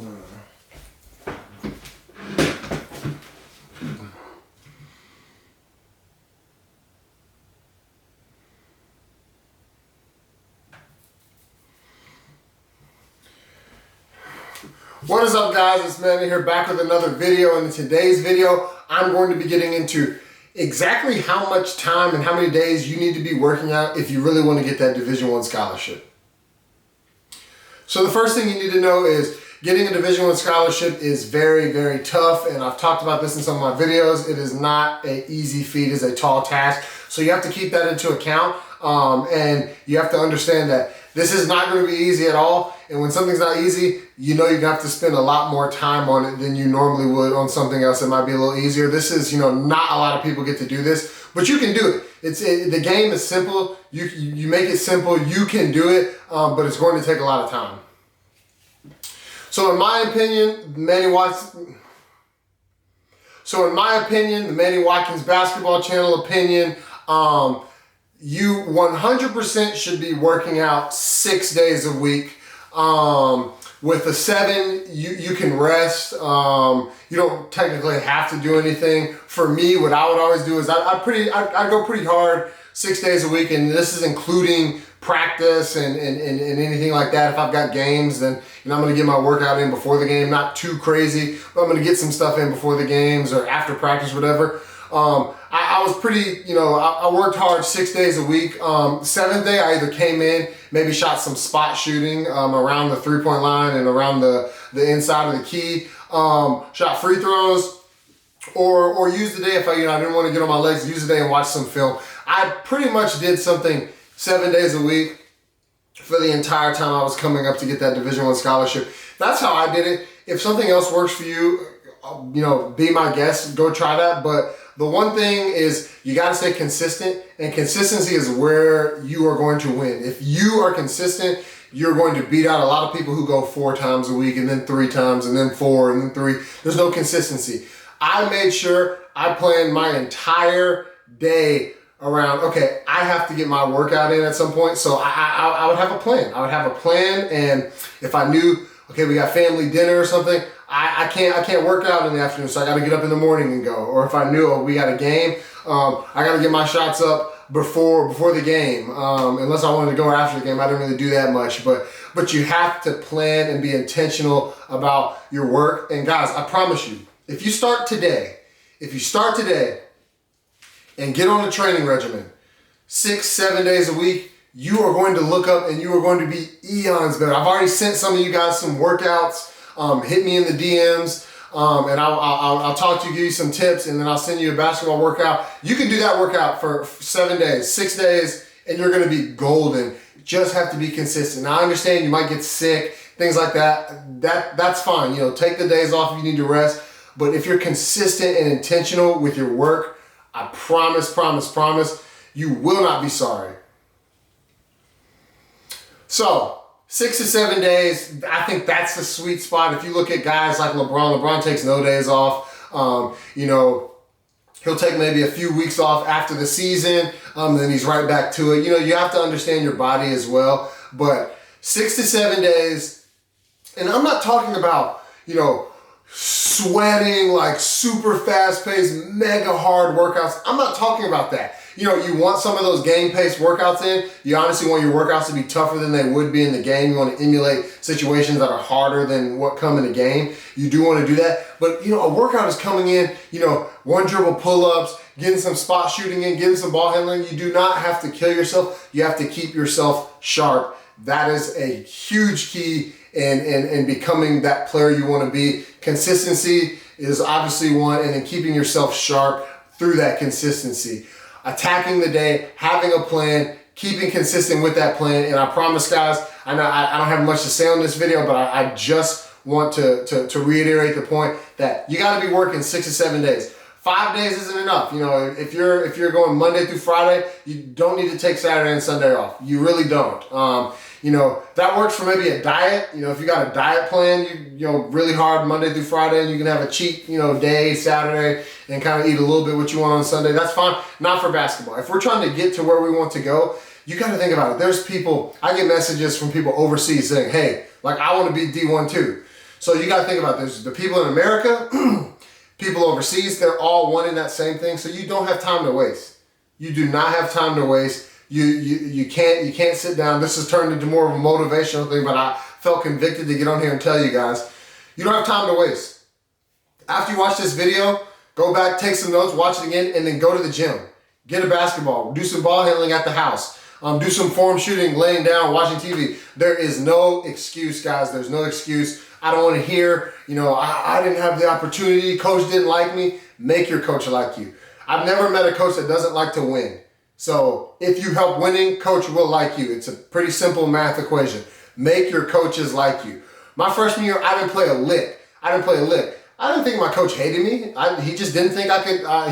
What is up, guys? It's Manny here, back with another video. And in today's video, I'm going to be getting into exactly how much time and how many days you need to be working out if you really want to get that Division I scholarship. So the first thing you need to know is getting a Division I scholarship is very, very tough. And I've talked about this in some of my videos. It is not an easy feat, it's a tall task. So you have to keep that into account. And you have to understand that this is not going to be easy at all. And when something's not easy, you know you're going to have to spend a lot more time on it than you normally would on something else that might be a little easier. This is, not a lot of people get to do this, but you can do it. The game is simple. You make it simple. You can do it, but it's going to take a lot of time. So in my opinion, the Manny Watkins Basketball Channel opinion, you 100% should be working out 6 days a week. With the 7, you can rest. You don't technically have to do anything. For me, what I would always do is I go pretty hard 6 days a week, and this is including practice and anything like that. If I've got games, then I'm going to get my workout in before the game. Not too crazy, but I'm going to get some stuff in before the games or after practice, whatever. I was pretty, I worked hard 6 days a week. 7th day, I either came in, maybe shot some spot shooting around the 3-point line and around the inside of the key, shot free throws, or used the day if I didn't want to get on my legs, use the day and watch some film. I pretty much did something 7 days a week for the entire time I was coming up to get that Division I scholarship. That's how I did it. If something else works for you, be my guest, go try that. But the one thing is you got to stay consistent, and consistency is where you are going to win. If you are consistent, you're going to beat out a lot of people who go 4 times a week and then 3 times and then 4 and then 3. There's no consistency. I made sure I planned my entire day around, okay, I have to get my workout in at some point. So I would have a plan. I would have a plan, and if I knew, okay, we got family dinner or something, I can't work out in the afternoon, so I got to get up in the morning and go. Or if I knew, we got a game, I got to get my shots up before the game. Unless I wanted to go after the game, I didn't really do that much. But you have to plan and be intentional about your work. And guys, I promise you, if you start today and get on a training regimen 6-7 days a week, you are going to look up and you are going to be eons better. I've already sent some of you guys some workouts. Hit me in the DMs, and I'll talk to you, give you some tips, and then I'll send you a basketball workout. You can do that workout for 7 days, 6 days, and you're going to be golden. You just have to be consistent. Now, I understand you might get sick, things like that. That's fine. Take the days off if you need to rest. But if you're consistent and intentional with your work, I promise, you will not be sorry. So 6 to 7 days, I think that's the sweet spot. If you look at guys like LeBron takes no days off. He'll take maybe a few weeks off after the season, then he's right back to it. You have to understand your body as well. But 6 to 7 days, and I'm not talking about, sweating like super fast-paced, mega hard workouts. I'm not talking about that. You want some of those game-paced workouts in. You honestly want your workouts to be tougher than they would be in the game. You want to emulate situations that are harder than what come in the game. You do want to do that. But, a workout is coming in, 1 dribble pull-ups, getting some spot shooting in, getting some ball handling. You do not have to kill yourself. You have to keep yourself sharp. That is a huge key in becoming that player you want to be. Consistency is obviously one, and then keeping yourself sharp through that consistency. Attacking the day, having a plan, keeping consistent with that plan. And I promise, guys, I know I don't have much to say on this video, but I just want to reiterate the point that you got to be working 6 to 7 days. 5 days isn't enough. If you're going Monday through Friday, you don't need to take Saturday and Sunday off. You really don't. That works for maybe a diet. If you got a diet plan, really hard Monday through Friday, and you can have a cheat, day, Saturday, and kind of eat a little bit what you want on Sunday. That's fine. Not for basketball. If we're trying to get to where we want to go, you got to think about it. There's people, I get messages from people overseas saying, hey, I want to be D1 too. So you got to think about this. The people in America, people overseas, they're all wanting that same thing. So you don't have time to waste. You do not have time to waste. You can't sit down. This has turned into more of a motivational thing, but I felt convicted to get on here and tell you guys, you don't have time to waste. After you watch this video, go back, take some notes, watch it again, and then go to the gym. Get a basketball, do some ball handling at the house, do some form shooting, laying down, watching TV. There is no excuse, guys. There's no excuse. I don't want to hear, I didn't have the opportunity, coach didn't like me. Make your coach like you. I've never met a coach that doesn't like to win. So if you help winning, coach will like you. It's a pretty simple math equation. Make your coaches like you. My freshman year, I didn't play a lick. I didn't think my coach hated me. He just didn't think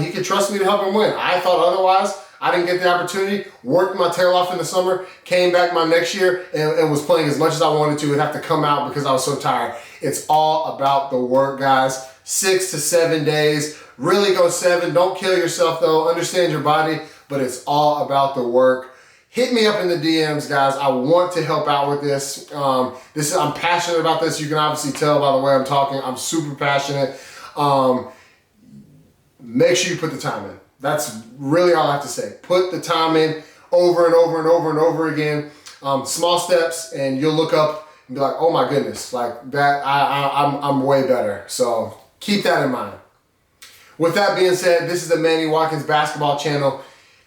he could trust me to help him win. I thought otherwise. I didn't get the opportunity, worked my tail off in the summer, came back my next year and was playing as much as I wanted to and have to come out because I was so tired. It's all about the work, guys. 6 to 7 days. Really go 7. Don't kill yourself though. Understand your body, but it's all about the work. Hit me up in the DMs, guys. I want to help out with this. I'm passionate about this. You can obviously tell by the way I'm talking. I'm super passionate. Make sure you put the time in. That's really all I have to say. Put the time in over and over and over and over again. Small steps, and you'll look up and be like, oh my goodness, like that, I'm way better. So keep that in mind. With that being said, this is the Manny Watkins Basketball Channel.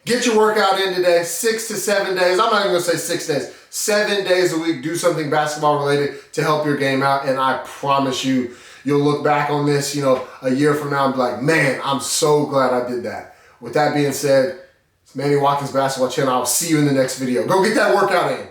Get your workout in today, 6 to 7 days. I'm not even gonna say 6 days. 7 days a week, do something basketball related to help your game out, and I promise you, you'll look back on this, a year from now and be like, man, I'm so glad I did that. With that being said, it's Manny Watkins Basketball Channel. I'll see you in the next video. Go get that workout in.